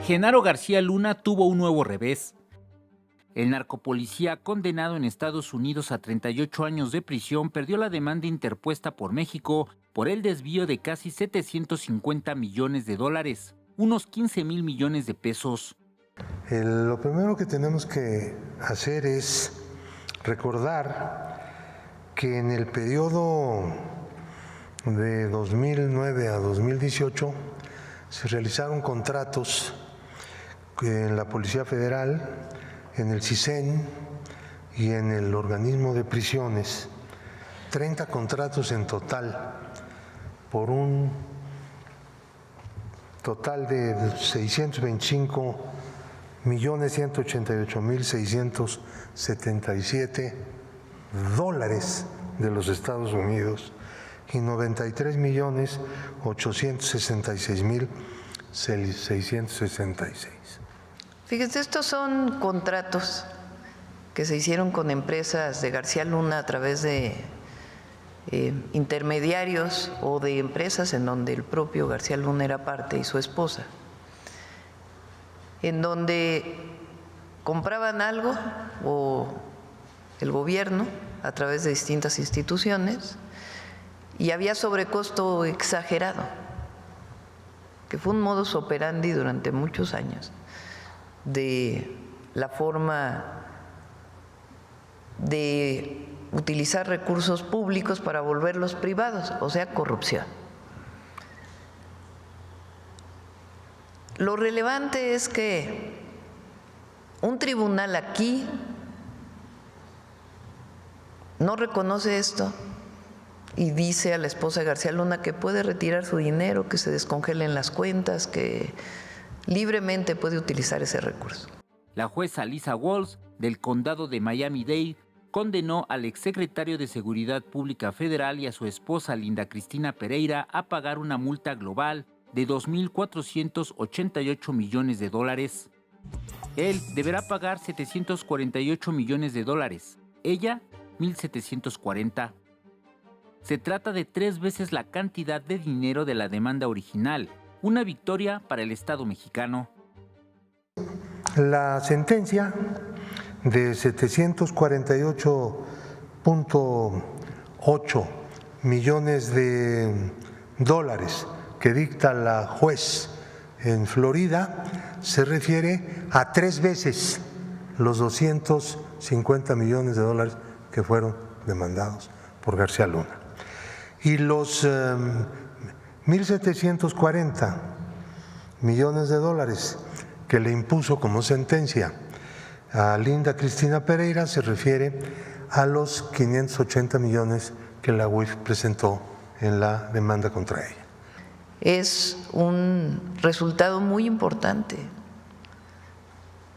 Genaro García Luna tuvo un nuevo revés. El narcopolicía, condenado en Estados Unidos a 38 años de prisión, perdió la demanda interpuesta por México por el desvío de casi 750 millones de dólares, unos 15,000 millones de pesos. Lo primero que tenemos que hacer es recordar que en el periodo de 2009 a 2018 se realizaron contratos en la Policía Federal, en el CISEN y en el organismo de prisiones, 30 contratos en total, por un total de 625,188,677 dólares de los Estados Unidos y 93,866,666. Fíjense, estos son contratos que se hicieron con empresas de García Luna a través de intermediarios o de empresas en donde el propio García Luna era parte y su esposa, en donde compraban algo o el gobierno a través de distintas instituciones y había sobrecosto exagerado, que fue un modus operandi durante muchos años de la forma de utilizar recursos públicos para volverlos privados, o sea, corrupción. Lo relevante es que un tribunal aquí no reconoce esto y dice a la esposa de García Luna que puede retirar su dinero, que se descongelen las cuentas, que libremente puede utilizar ese recurso. La jueza Lisa Walsh, del condado de Miami-Dade, condenó al exsecretario de Seguridad Pública Federal y a su esposa Linda Cristina Pereira a pagar una multa global de 2,488 millones de dólares. Él deberá pagar 748 millones de dólares, ella 1,740. Se trata de 3 veces la cantidad de dinero de la demanda original, una victoria para el Estado mexicano. La sentencia de 748,8 millones de dólares que dicta la juez en Florida se refiere a 3 veces los 250 millones de dólares que fueron demandados por García Luna. Y los 1,740 millones de dólares que le impuso como sentencia a Linda Cristina Pereira se refiere a los 580 millones que la UIF presentó en la demanda contra ella. Es un resultado muy importante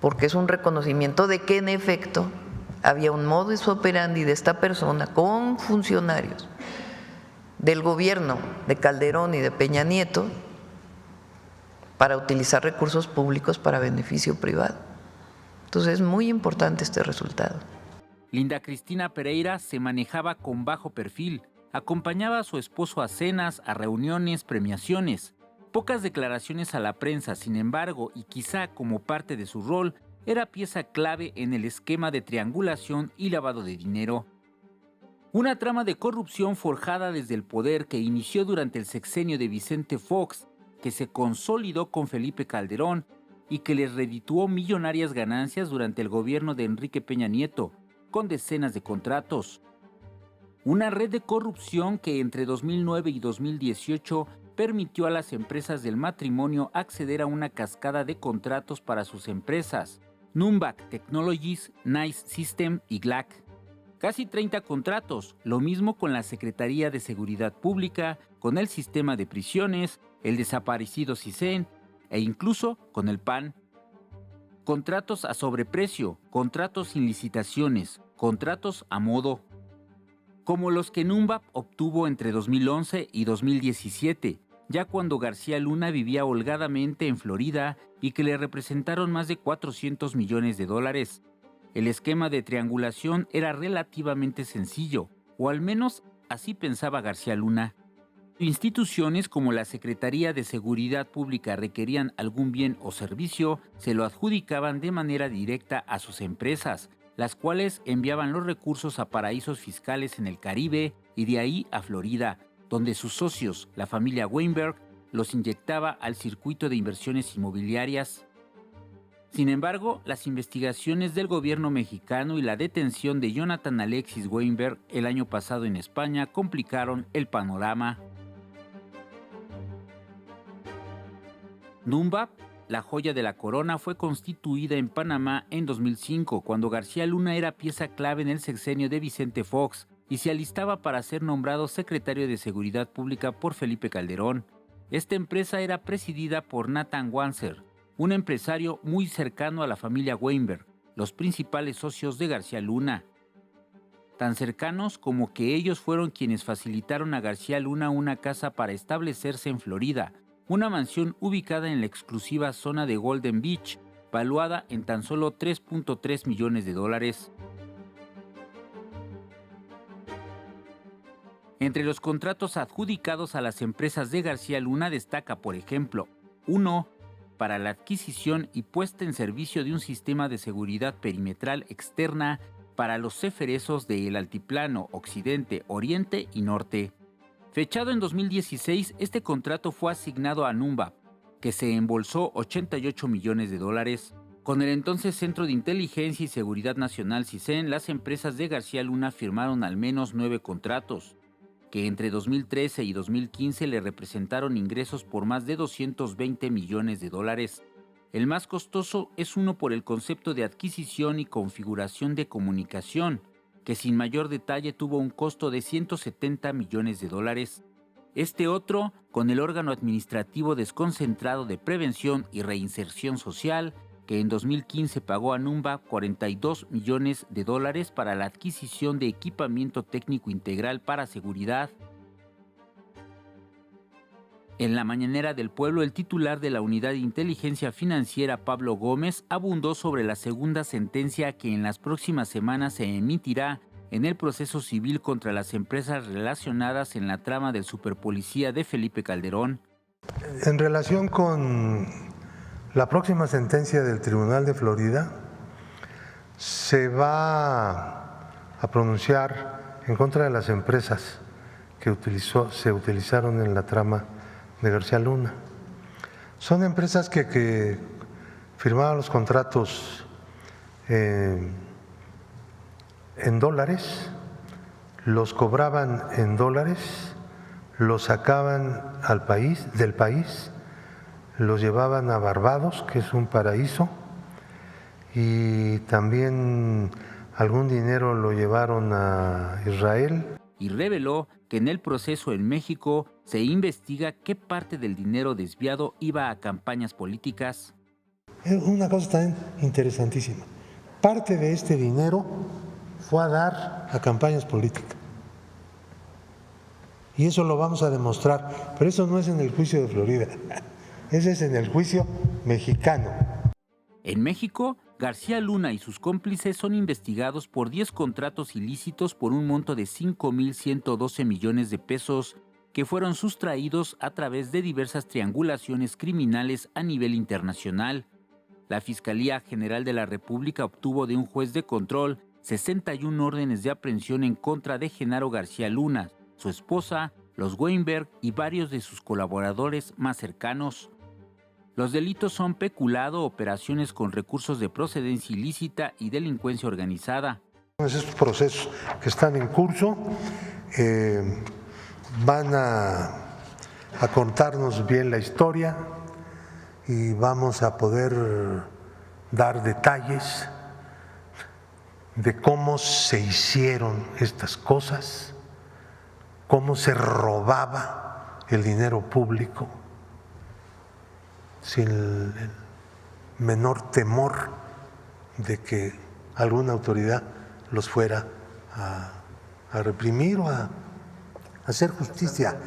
porque es un reconocimiento de que en efecto había un modus operandi de esta persona con funcionarios del gobierno de Calderón y de Peña Nieto para utilizar recursos públicos para beneficio privado. Entonces es muy importante este resultado. Linda Cristina Pereira se manejaba con bajo perfil, acompañaba a su esposo a cenas, a reuniones, premiaciones. Pocas declaraciones a la prensa, sin embargo, y quizá como parte de su rol, era pieza clave en el esquema de triangulación y lavado de dinero. Una trama de corrupción forjada desde el poder que inició durante el sexenio de Vicente Fox, que se consolidó con Felipe Calderón y que les redituó millonarias ganancias durante el gobierno de Enrique Peña Nieto, con decenas de contratos. Una red de corrupción que entre 2009 y 2018 permitió a las empresas del matrimonio acceder a una cascada de contratos para sus empresas, Numbac Technologies, Nice System y GLAC. Casi 30 contratos, lo mismo con la Secretaría de Seguridad Pública, con el sistema de prisiones, el desaparecido CISEN e incluso con el PAN. Contratos a sobreprecio, contratos sin licitaciones, contratos a modo. Como los que Numbac obtuvo entre 2011 y 2017, ya cuando García Luna vivía holgadamente en Florida y que le representaron más de 400 millones de dólares. El esquema de triangulación era relativamente sencillo, o al menos así pensaba García Luna. Instituciones como la Secretaría de Seguridad Pública requerían algún bien o servicio, se lo adjudicaban de manera directa a sus empresas, las cuales enviaban los recursos a paraísos fiscales en el Caribe y de ahí a Florida, donde sus socios, la familia Weinberg, los inyectaba al circuito de inversiones inmobiliarias. Sin embargo, las investigaciones del gobierno mexicano y la detención de Jonathan Alexis Weinberg el año pasado en España complicaron el panorama. Numba, la joya de la corona, fue constituida en Panamá en 2005, cuando García Luna era pieza clave en el sexenio de Vicente Fox y se alistaba para ser nombrado secretario de Seguridad Pública por Felipe Calderón. Esta empresa era presidida por Nathan Wanzer, un empresario muy cercano a la familia Weinberg, los principales socios de García Luna. Tan cercanos como que ellos fueron quienes facilitaron a García Luna una casa para establecerse en Florida, una mansión ubicada en la exclusiva zona de Golden Beach, valuada en tan solo $3.3 millones. Entre los contratos adjudicados a las empresas de García Luna destaca, por ejemplo, 1. Para la adquisición y puesta en servicio de un sistema de seguridad perimetral externa para los ceferezos del Altiplano Occidente, Oriente y Norte. Fechado en 2016, este contrato fue asignado a Numba, que se embolsó $88 millones. Con el entonces Centro de Inteligencia y Seguridad Nacional CISEN, las empresas de García Luna firmaron al menos 9 contratos, que entre 2013 y 2015 le representaron ingresos por más de $220 millones. El más costoso es uno por el concepto de adquisición y configuración de comunicación, que sin mayor detalle tuvo un costo de $170 millones. Este otro, con el órgano administrativo desconcentrado de prevención y reinserción social, que en 2015 pagó a Numba $42 millones para la adquisición de equipamiento técnico integral para seguridad. En la mañanera del pueblo, el titular de la Unidad de Inteligencia Financiera, Pablo Gómez, abundó sobre la segunda sentencia que en las próximas semanas se emitirá en el proceso civil contra las empresas relacionadas en la trama del superpolicía de Felipe Calderón. En relación con la próxima sentencia del Tribunal de Florida, se va a pronunciar en contra de las empresas que se utilizaron en la trama de García Luna. Son empresas que firmaban los contratos en dólares, los cobraban en dólares, los sacaban del país, los llevaban a Barbados, que es un paraíso, y también algún dinero lo llevaron a Israel. Y reveló que en el proceso en México se investiga qué parte del dinero desviado iba a campañas políticas. Una cosa también interesantísima. Parte de este dinero fue a dar a campañas políticas. Y eso lo vamos a demostrar. Pero eso no es en el juicio de Florida. Ese es en el juicio mexicano. En México, García Luna y sus cómplices son investigados por 10 contratos ilícitos por un monto de $5,112 millones que fueron sustraídos a través de diversas triangulaciones criminales a nivel internacional. La Fiscalía General de la República obtuvo de un juez de control 61 órdenes de aprehensión en contra de Genaro García Luna, su esposa, los Weinberg y varios de sus colaboradores más cercanos. Los delitos son peculado, operaciones con recursos de procedencia ilícita y delincuencia organizada. Estos procesos que están en curso van a contarnos bien la historia y vamos a poder dar detalles de cómo se hicieron estas cosas, cómo se robaba el dinero público sin el menor temor de que alguna autoridad los fuera a reprimir o a hacer justicia.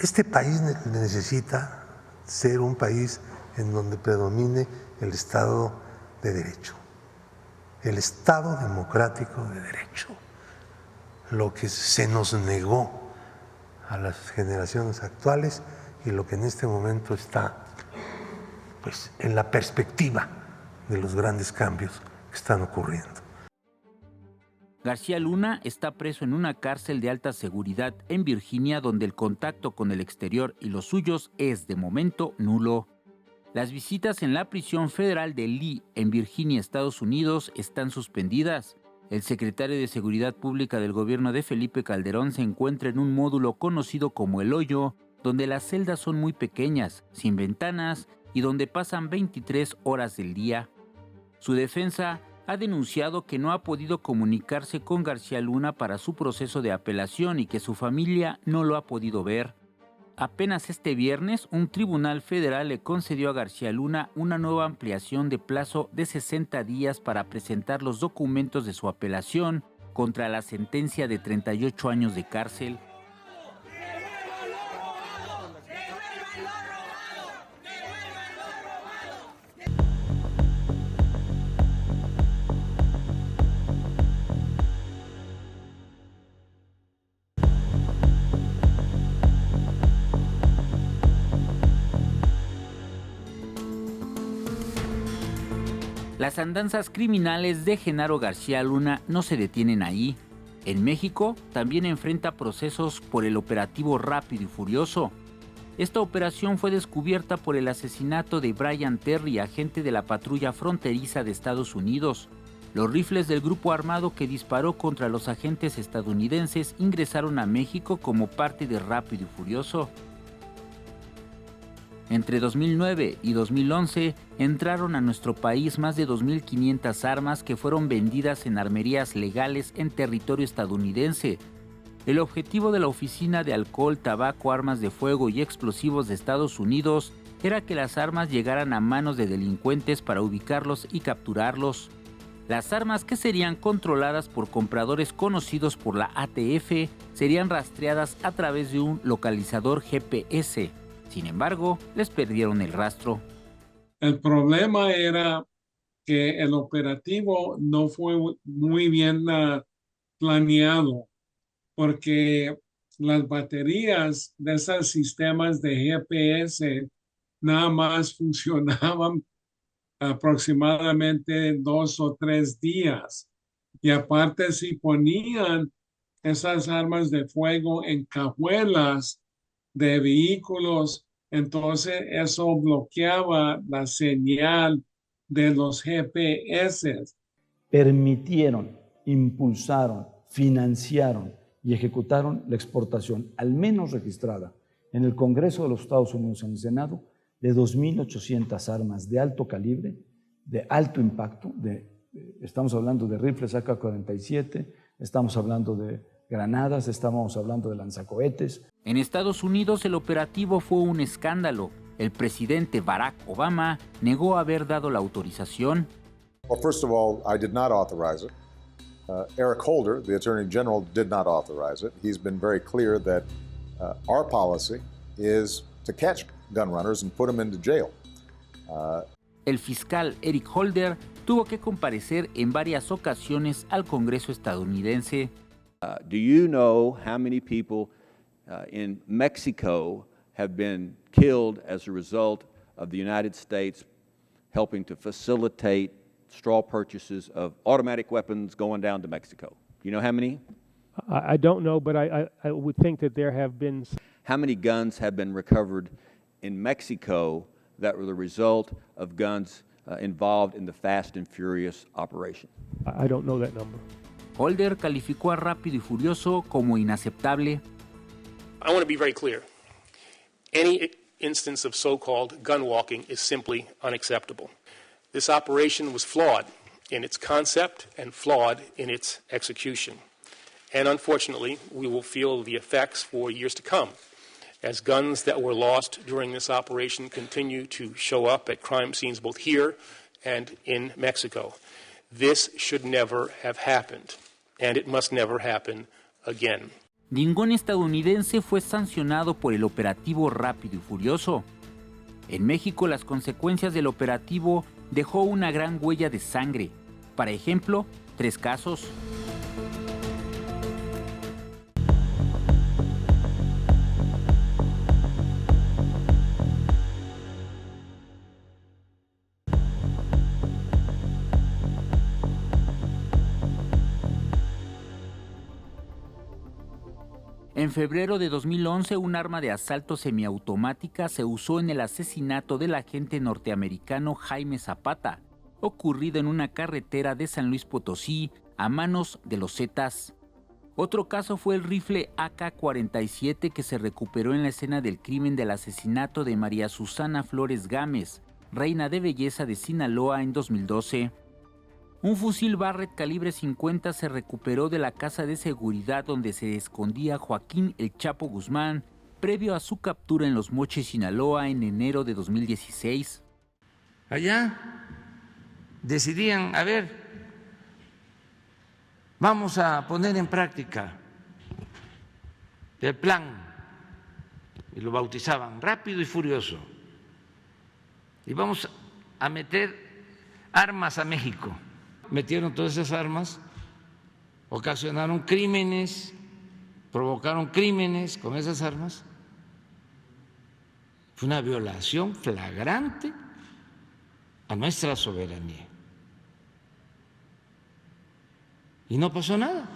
Este país necesita ser un país en donde predomine el Estado de Derecho, el Estado democrático de Derecho, lo que se nos negó a las generaciones actuales y lo que en este momento está pues, en la perspectiva de los grandes cambios que están ocurriendo. García Luna está preso en una cárcel de alta seguridad en Virginia, donde el contacto con el exterior y los suyos es, de momento, nulo. Las visitas en la prisión federal de Lee, en Virginia, Estados Unidos, están suspendidas. El secretario de Seguridad Pública del gobierno de Felipe Calderón se encuentra en un módulo conocido como El Hoyo, donde las celdas son muy pequeñas, sin ventanas y donde pasan 23 horas del día. Su defensa ha denunciado que no ha podido comunicarse con García Luna para su proceso de apelación y que su familia no lo ha podido ver. Apenas este viernes, un tribunal federal le concedió a García Luna una nueva ampliación de plazo de 60 días para presentar los documentos de su apelación contra la sentencia de 38 años de cárcel. Las andanzas criminales de Genaro García Luna no se detienen ahí. En México también enfrenta procesos por el operativo Rápido y Furioso. Esta operación fue descubierta por el asesinato de Brian Terry, agente de la patrulla fronteriza de Estados Unidos. Los rifles del grupo armado que disparó contra los agentes estadounidenses ingresaron a México como parte de Rápido y Furioso. Entre 2009 y 2011 entraron a nuestro país más de 2.500 armas que fueron vendidas en armerías legales en territorio estadounidense. El objetivo de la Oficina de Alcohol, Tabaco, Armas de Fuego y Explosivos de Estados Unidos era que las armas llegaran a manos de delincuentes para ubicarlos y capturarlos. Las armas, que serían controladas por compradores conocidos por la ATF, serían rastreadas a través de un localizador GPS. Sin embargo, les perdieron el rastro. El problema era que el operativo no fue muy bien planeado, porque las baterías de esos sistemas de GPS nada más funcionaban aproximadamente 2 o 3 días. Y aparte, si ponían esas armas de fuego en cajuelas de vehículos, entonces eso bloqueaba la señal de los GPS. Permitieron, impulsaron, financiaron y ejecutaron la exportación, al menos registrada, en el Congreso de los Estados Unidos, en el Senado, de 2.800 armas de alto calibre, de alto impacto, estamos hablando de rifles AK-47, estamos hablando de granadas, estamos hablando de lanzacohetes. En Estados Unidos el operativo fue un escándalo. El presidente Barack Obama negó haber dado la autorización. Well, first of all, I did not authorize it. Eric Holder, the Attorney General, did not authorize it. He's been very clear that our policy is to catch gun runners and put them into jail. El fiscal Eric Holder tuvo que comparecer en varias ocasiones al Congreso estadounidense. Do you know how many people in Mexico have been killed as a result of the United States helping to facilitate straw purchases of automatic weapons going down to Mexico? Do you know how many? I don't know, but I would think that there have been. How many guns have been recovered in Mexico that were the result of guns involved in the Fast and Furious operation? I don't know that number. Holder calificó a Rápido y Furioso como inaceptable. I want to be very clear. Any instance of so-called gun walking is simply unacceptable. This operation was flawed in its concept and flawed in its execution. And unfortunately, we will feel the effects for years to come as guns that were lost during this operation continue to show up at crime scenes both here and in Mexico. This should never have happened, and it must never happen again. Ningún estadounidense fue sancionado por el operativo Rápido y Furioso. En México, las consecuencias del operativo dejó una gran huella de sangre. Para ejemplo, 3 casos. En febrero de 2011, un arma de asalto semiautomática se usó en el asesinato del agente norteamericano Jaime Zapata, ocurrido en una carretera de San Luis Potosí a manos de los Zetas. Otro caso fue el rifle AK-47 que se recuperó en la escena del crimen del asesinato de María Susana Flores Gámez, reina de belleza de Sinaloa, en 2012. Un fusil Barrett calibre 50 se recuperó de la casa de seguridad donde se escondía Joaquín El Chapo Guzmán, previo a su captura en Los Mochis, Sinaloa, en enero de 2016. Allá decidían, a ver, vamos a poner en práctica el plan, y lo bautizaban Rápido y Furioso, y vamos a meter armas a México. Metieron todas esas armas, ocasionaron crímenes, provocaron crímenes con esas armas. Fue una violación flagrante a nuestra soberanía. Y no pasó nada.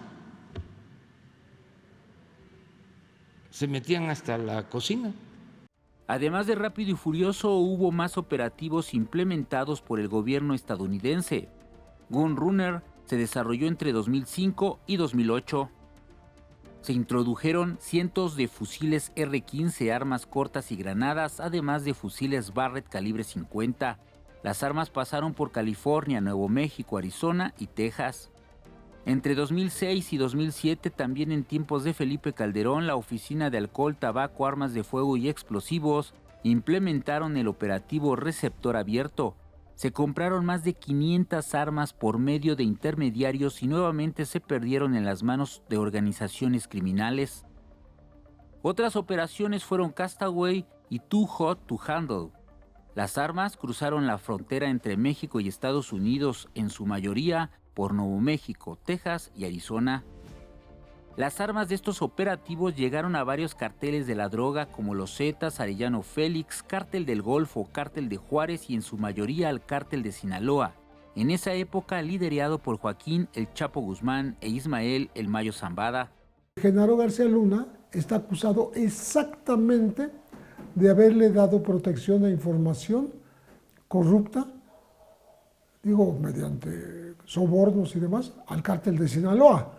Se metían hasta la cocina. Además de Rápido y Furioso, hubo más operativos implementados por el gobierno estadounidense. Gun Runner se desarrolló entre 2005 y 2008. Se introdujeron cientos de fusiles R-15, armas cortas y granadas, además de fusiles Barrett calibre 50. Las armas pasaron por California, Nuevo México, Arizona y Texas. Entre 2006 y 2007, también en tiempos de Felipe Calderón, la Oficina de Alcohol, Tabaco, Armas de Fuego y Explosivos implementaron el operativo Receptor Abierto. Se compraron más de 500 armas por medio de intermediarios y nuevamente se perdieron en las manos de organizaciones criminales. Otras operaciones fueron Castaway y Too Hot to Handle. Las armas cruzaron la frontera entre México y Estados Unidos, en su mayoría por Nuevo México, Texas y Arizona. Las armas de estos operativos llegaron a varios carteles de la droga como los Zetas, Arellano Félix, Cártel del Golfo, Cártel de Juárez y en su mayoría al Cártel de Sinaloa, en esa época liderado por Joaquín El Chapo Guzmán e Ismael El Mayo Zambada. Genaro García Luna está acusado exactamente de haberle dado protección a información corrupta, mediante sobornos y demás, al Cártel de Sinaloa.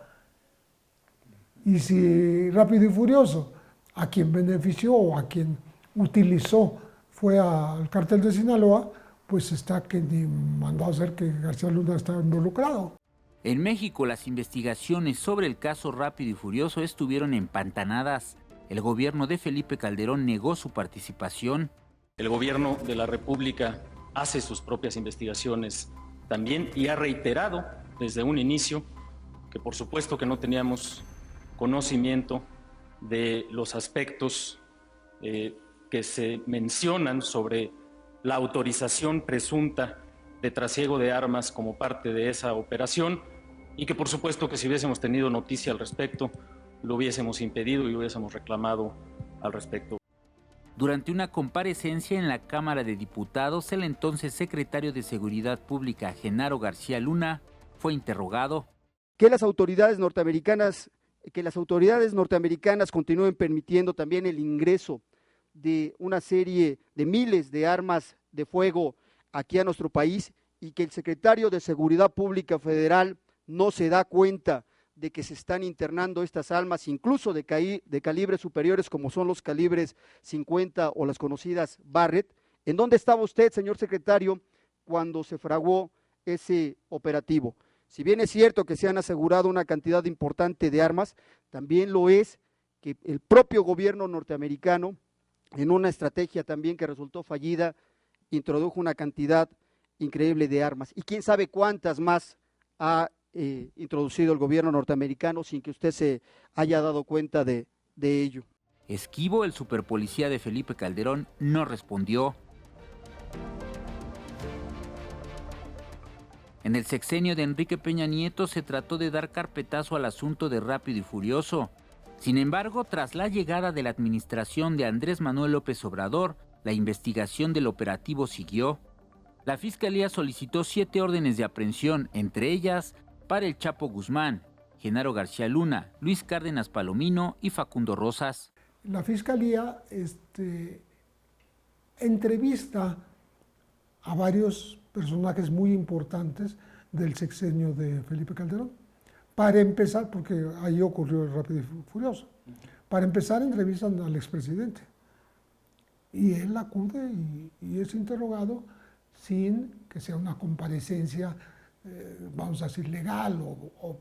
Y si Rápido y Furioso, a quien benefició o a quien utilizó fue al Cártel de Sinaloa, pues está que ni mandó a hacer que García Luna está involucrado. En México, las investigaciones sobre el caso Rápido y Furioso estuvieron empantanadas. El gobierno de Felipe Calderón negó su participación. El gobierno de la República hace sus propias investigaciones también y ha reiterado desde un inicio que por supuesto que no teníamos conocimiento de los aspectos que se mencionan sobre la autorización presunta de trasiego de armas como parte de esa operación y que por supuesto que si hubiésemos tenido noticia al respecto lo hubiésemos impedido y hubiésemos reclamado al respecto. Durante una comparecencia en la Cámara de Diputados, el entonces secretario de Seguridad Pública, Genaro García Luna, fue interrogado. Que las autoridades norteamericanas continúen permitiendo también el ingreso de una serie de miles de armas de fuego aquí a nuestro país y que el secretario de Seguridad Pública Federal no se da cuenta de que se están internando estas armas, incluso de calibres superiores como son los calibres 50 o las conocidas Barrett. ¿En dónde estaba usted, señor secretario, cuando se fraguó ese operativo? Si bien es cierto que se han asegurado una cantidad importante de armas, también lo es que el propio gobierno norteamericano, en una estrategia también que resultó fallida, introdujo una cantidad increíble de armas. Y quién sabe cuántas más ha introducido el gobierno norteamericano sin que usted se haya dado cuenta de ello. Esquivo, el superpolicía de Felipe Calderón, no respondió. En el sexenio de Enrique Peña Nieto se trató de dar carpetazo al asunto de Rápido y Furioso. Sin embargo, tras la llegada de la administración de Andrés Manuel López Obrador, la investigación del operativo siguió. La Fiscalía solicitó 7 órdenes de aprehensión, entre ellas para El Chapo Guzmán, Genaro García Luna, Luis Cárdenas Palomino y Facundo Rosas. La Fiscalía entrevista a varios personajes muy importantes del sexenio de Felipe Calderón. Para empezar, porque ahí ocurrió el Rápido y Furioso, para empezar entrevistan al expresidente. Y él acude y es interrogado sin que sea una comparecencia, vamos a decir, legal o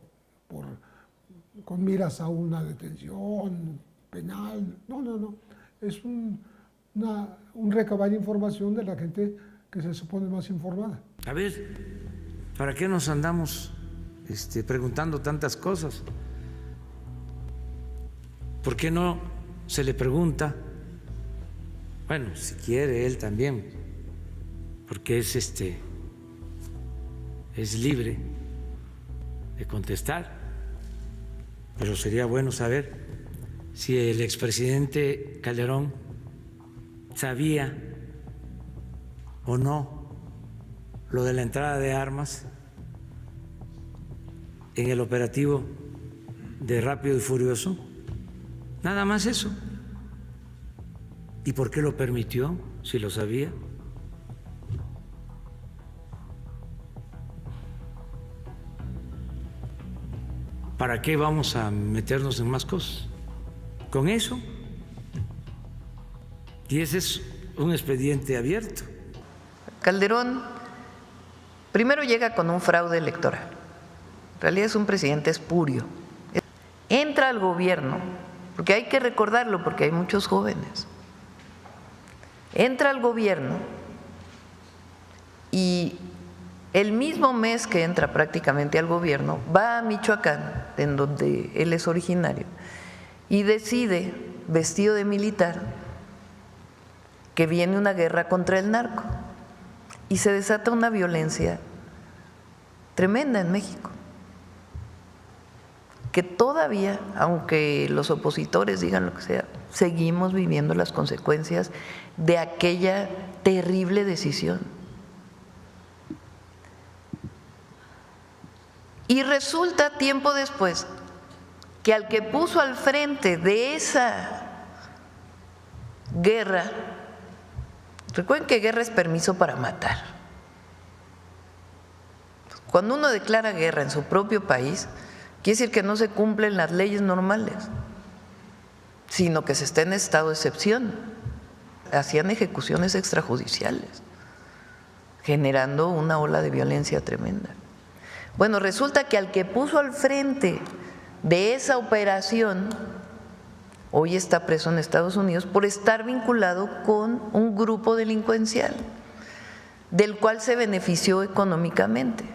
con miras a una detención penal. No. Es un recabar información de la gente que se supone más informada. A ver, ¿para qué nos andamos preguntando tantas cosas? ¿Por qué no se le pregunta? Bueno, si quiere él también, porque es libre de contestar, pero sería bueno saber si el expresidente Calderón sabía o no lo de la entrada de armas en el operativo de Rápido y Furioso. Nada más eso. ¿Y por qué lo permitió, si lo sabía? ¿Para qué vamos a meternos en más cosas? Con eso. Y ese es un expediente abierto. Calderón primero llega con un fraude electoral. En realidad es un presidente espurio. Entra al gobierno, porque hay que recordarlo, porque hay muchos jóvenes. Entra al gobierno y el mismo mes que entra prácticamente al gobierno, va a Michoacán, en donde él es originario, y decide, vestido de militar, que viene una guerra contra el narco. Y se desata una violencia tremenda en México, que todavía, aunque los opositores digan lo que sea, seguimos viviendo las consecuencias de aquella terrible decisión. Y resulta tiempo después que al que puso al frente de esa guerra, recuerden que guerra es permiso para matar. Cuando uno declara guerra en su propio país, quiere decir que no se cumplen las leyes normales, sino que se está en estado de excepción. Hacían ejecuciones extrajudiciales, generando una ola de violencia tremenda. Bueno, resulta que al que puso al frente de esa operación, hoy está preso en Estados Unidos por estar vinculado con un grupo delincuencial, del cual se benefició económicamente.